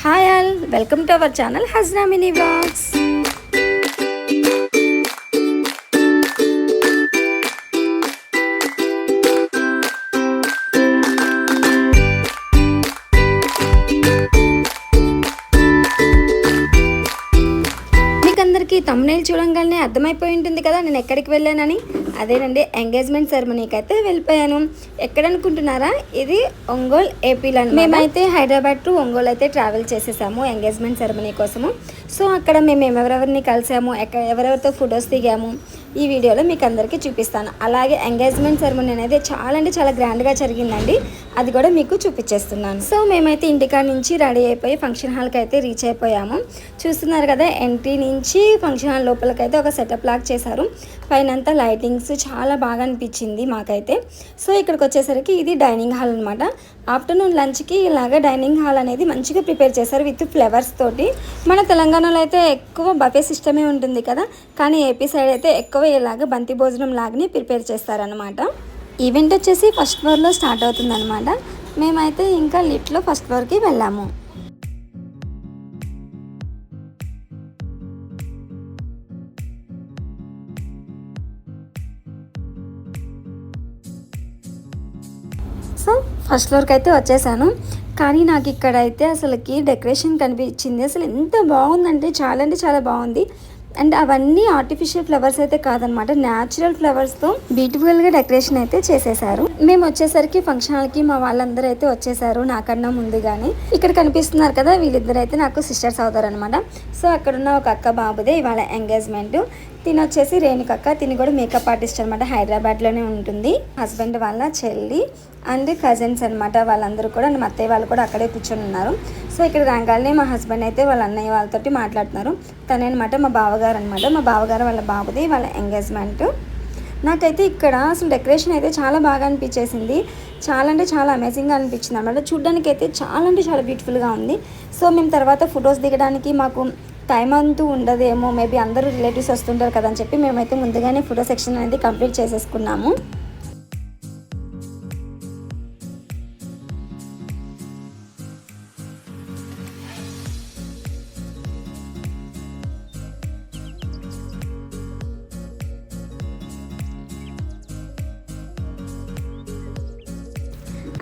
Hi all, welcome to our channel Hajna mini vlogs. మీకందరికీ తమ్మునేలు చూడంగానే అర్థమైపోయి ఉంటుంది కదా నేను ఎక్కడికి వెళ్ళానని. అదేనండి, ఎంగేజ్మెంట్ సెరమనీకి అయితే వెళ్ళిపోయాను. ఎక్కడ అనుకుంటున్నారా? ఇది ఒంగోలు, ఏపీలో. మేమైతే హైదరాబాద్ టు ఒంగోలు అయితే ట్రావెల్ చేసేసాము ఎంగేజ్మెంట్ సెరమనీ కోసము. సో అక్కడ మేము ఎవరెవరిని కలిసాము, ఎవరెవరితో ఫొటోస్ దిగాము ఈ వీడియోలో మీకు అందరికీ చూపిస్తాను. అలాగే ఎంగేజ్మెంట్ సెరమనీ అనేది చాలా అంటే చాలా గ్రాండ్గా జరిగిందండి, అది కూడా మీకు చూపించేస్తున్నాను. సో మేమైతే ఇంటికాడ నుంచి రెడీ అయిపోయి ఫంక్షన్ హాల్కి అయితే రీచ్ అయిపోయాము. చూస్తున్నారు కదా, ఎంట్రీ నుంచి ఫంక్షన్ హాల్ లోపలికైతే ఒక సెటప్ లాగా చేశారు. పైనంతా లైటింగ్స్ చాలా బాగా అనిపించింది మాకైతే. సో ఇక్కడికి వచ్చేసరికి ఇది డైనింగ్ హాల్ అనమాట. ఆఫ్టర్నూన్ లంచ్కి ఇలాగ డైనింగ్ హాల్ అనేది మంచిగా ప్రిపేర్ చేశారు విత్ ఫ్లవర్స్ తోటి. మన తెలంగాణలో అయితే ఎక్కువ బఫే సిస్టమే ఉంటుంది కదా, కానీ ఏపీ సైడ్ అయితే ఎక్కువ ఇలాగ బంతి భోజనం లాగానే ప్రిపేర్ చేస్తారనమాట. ఈవెంట్ వచ్చేసి ఫస్ట్ ఫ్లోర్లో స్టార్ట్ అవుతుంది అనమాట. మేమైతే ఇంకా లిఫ్ట్లో ఫస్ట్ ఫ్లోర్కి వెళ్ళాము. సో ఫస్ట్ ఫ్లోర్కి అయితే వచ్చేసాను. కానీ నాకు ఇక్కడైతే అసలుకి డెకరేషన్ కనిపించింది. అసలు ఎంత బాగుందంటే చాలా బాగుంది. అండ్ అవన్నీ ఆర్టిఫిషియల్ ఫ్లవర్స్ అయితే కాదనమాట, న్యాచురల్ ఫ్లవర్స్తో బ్యూటిఫుల్గా డెకరేషన్ అయితే చేసేసారు. మేము వచ్చేసరికి ఫంక్షన్ హాల్కి మా వాళ్ళందరూ అయితే వచ్చేసారు నాకన్నా ముందుగానే. ఇక్కడ కనిపిస్తున్నారు కదా, వీళ్ళిద్దరు అయితే నాకు సిస్టర్స్ అవుతారనమాట. సో అక్కడున్న ఒక అక్క బాబుదే ఇవాళ ఎంగేజ్మెంట్. తిని వచ్చేసి రేణుకక్క, తిని కూడా మేకప్ ఆర్టిస్ట్ అనమాట, హైదరాబాద్లోనే ఉంటుంది. హస్బెండ్ వాళ్ళ చెల్లి అండ్ కజిన్స్ అనమాట, వాళ్ళందరూ కూడా మా అత్తయ్య వాళ్ళు కూడా అక్కడే కూర్చొని ఉన్నారు. సో ఇక్కడ రాగానే మా హస్బెండ్ అయితే వాళ్ళ అన్నయ్య వాళ్ళతోటి మాట్లాడుతున్నారు. తనే అనమాట మా బావగారు అనమాట. మా బావగారు వాళ్ళ బాబుది వాళ్ళ ఎంగేజ్మెంట్. నాకైతే ఇక్కడ అసలు డెకరేషన్ అయితే చాలా బాగా అనిపించేసింది. చాలా అంటే చాలా అమేజింగ్గా అనిపించింది అనమాట. చూడ్డానికి అయితే చాలా అంటే చాలా బ్యూటిఫుల్గా ఉంది. సో మేము తర్వాత ఫొటోస్ దిగడానికి మాకు టైం అంటూ ఉండదేమో, మేబీ అందరూ రిలేటివ్స్ వస్తుంటారు కదా అని చెప్పి మేమైతే ముందుగానే ఫోటో సెక్షన్ అనేది కంప్లీట్ చేసేసుకున్నాము.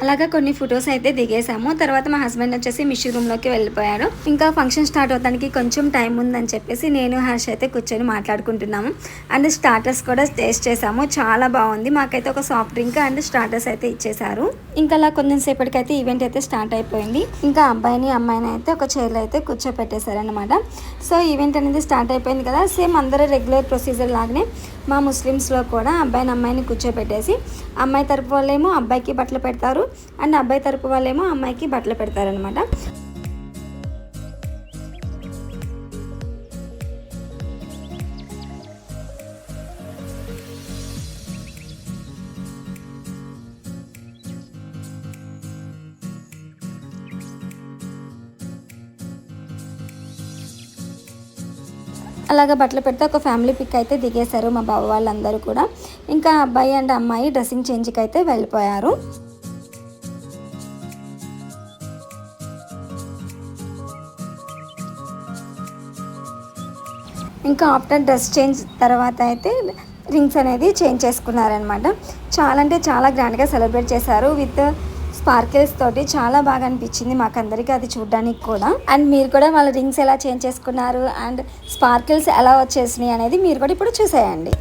అలాగా కొన్ని ఫొటోస్ అయితే దిగేసాము. తర్వాత మా హస్బెండ్ వచ్చేసి మిషి రూమ్లోకి వెళ్ళిపోయారు. ఇంకా ఫంక్షన్ స్టార్ట్ అవడానికి కొంచెం టైం ఉందని చెప్పేసి నేను హర్ష్ అయితే కూర్చొని మాట్లాడుకుంటున్నాము. అండ్ స్టార్టర్స్ కూడా టేస్ట్ చేసాము, చాలా బాగుంది. మాకైతే ఒక సాఫ్ట్ డ్రింక్ అండ్ స్టార్టర్స్ అయితే ఇచ్చేసారు. ఇంకా అలా కొంచెం సేపటికైతే ఈవెంట్ అయితే స్టార్ట్ అయిపోయింది. ఇంకా అబ్బాయిని అమ్మాయిని అయితే ఒక చైర్లో అయితే కూర్చోపెట్టేశారనమాట. సో ఈవెంట్ అనేది స్టార్ట్ అయిపోయింది కదా, సేమ్ అందరూ రెగ్యులర్ ప్రొసీజర్ లాగానే మా ముస్లిమ్స్లో కూడా అబ్బాయిని అమ్మాయిని కూర్చోపెట్టేసి అమ్మాయి తరపు వాళ్ళేమో అబ్బాయికి బట్టలు పెడతారు అండ్ అబ్బాయి తరపు వాళ్ళేమో అమ్మాయికి బట్టలు పెడతారనమాట. అలాగా బట్టలు పెడితే ఒక ఫ్యామిలీ పిక్ అయితే దిగేశారు మా బావ వాళ్ళందరూ కూడా. ఇంకా అబ్బాయి అండ్ అమ్మాయి డ్రెస్సింగ్ చేంజ్కి అయితే వెళ్ళిపోయారు. ఇంకా ఆఫ్టర్ డ్రెస్ చేంజ్ తర్వాత అయితే రింగ్స్ అనేది చేంజ్ చేసుకున్నారనమాట. చాలా అంటే చాలా గ్రాండ్గా సెలబ్రేట్ చేశారు విత్ స్పార్కిల్స్ తోటి. చాలా బాగా అనిపించింది మాకందరికీ అది చూడడానికి కూడా. అండ్ మీరు కూడా వాళ్ళ రింగ్స్ ఎలా చేంజ్ చేసుకున్నారు అండ్ స్పార్కిల్స్ ఎలా వచ్చేసినాయి అనేది మీరు కూడా ఇప్పుడు చూసేయండి.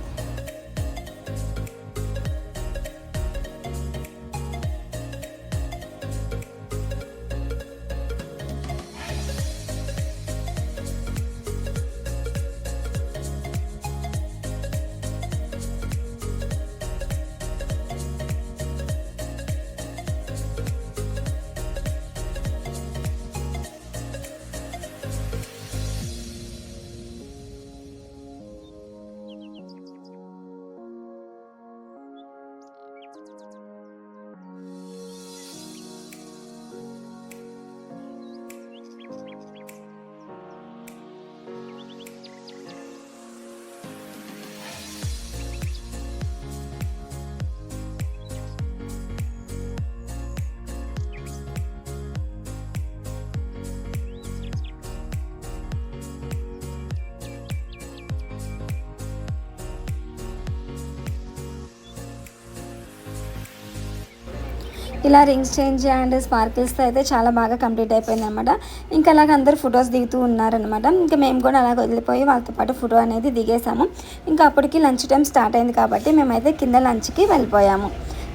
ఇలా రింగ్స్ చేంజ్ అండ్ స్పార్కిల్స్తో అయితే చాలా బాగా కంప్లీట్ అయిపోయింది అనమాట. ఇంకా అలాగ అందరూ ఫొటోస్ దిగుతూ ఉన్నారనమాట. ఇంకా మేము కూడా అలాగ వదిలిపోయి వాళ్ళతో పాటు ఫోటో అనేది దిగేసాము. ఇంకా అప్పటికి లంచ్ టైం స్టార్ట్ అయింది కాబట్టి మేమైతే కింద లంచ్కి వెళ్ళిపోయాము.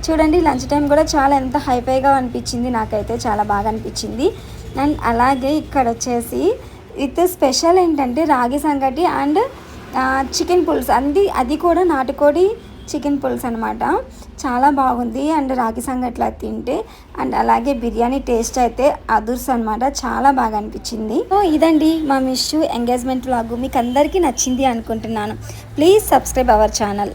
చూడండి లంచ్ టైం కూడా చాలా ఎంత హైఫైగా అనిపించింది, నాకైతే చాలా బాగా అనిపించింది. అండ్ అలాగే ఇక్కడ వచ్చేసి విత్ స్పెషల్ ఏంటంటే రాగి సంగటి అండ్ చికెన్ పులుసు, అది కూడా నాటుకోడి చికెన్ పులుసు అనమాట. చాలా బాగుంది అండ్ రాగి సంగట్లా తింటే. అండ్ అలాగే బిర్యానీ టేస్ట్ అయితే అదుర్స్ అనమాట, చాలా బాగా అనిపించింది. సో ఇదండి మా మిషు ఎంగేజ్మెంట్ వ్లాగ్. మీకు అందరికీ నచ్చింది అనుకుంటున్నాను. Please subscribe our channel.